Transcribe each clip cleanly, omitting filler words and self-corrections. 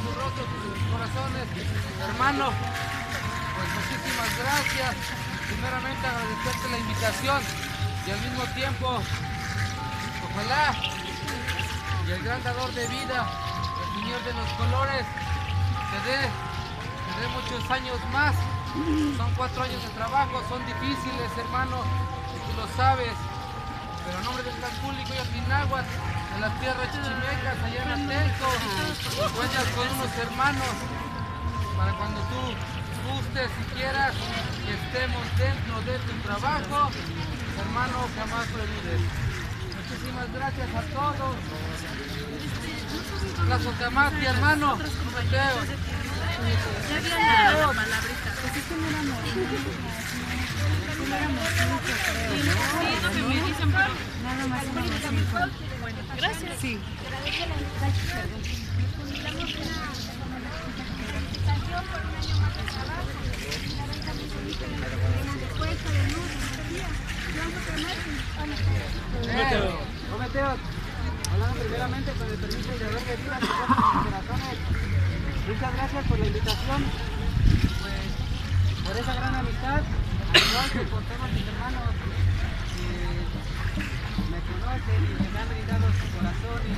sus rostros y sus corazones. Hermano, pues muchísimas gracias. Primeramente agradecerte la invitación y al mismo tiempo, ojalá y el gran dador de vida, el Señor de los colores, te dé muchos años más. Son 4 años de trabajo, son difíciles, hermano, y tú lo sabes. Pero en nombre del Plan Público y Okinawa, de las tierras chichimecas, allá en Atenco, cuentas con unos hermanos para cuando tú gustes y quieras que estemos dentro de tu trabajo, hermano, jamás lo olvides. Muchísimas gracias a todos. Plazo Camati, hermano, Mateo. Ya viene la palabrita. Pues es que no éramos mucho, creo. Sí, es lo que me dicen, pero nada más éramos 5. Bueno, gracias. Sí. Mateo, hablando primeramente con el permiso del dador de vida, corazones. Muchas gracias por la invitación, pues, por esa gran amistad, al igual que por todos mis hermanos que me conocen y me han brindado su corazón y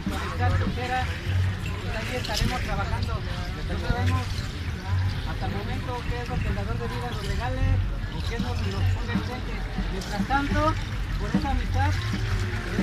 su amistad sincera. Pues ahí estaremos trabajando. No sabemos hasta el momento qué es lo que el dador de vida nos regale o qué es lo que nos ponga enfrente. Mientras tanto, por esa amistad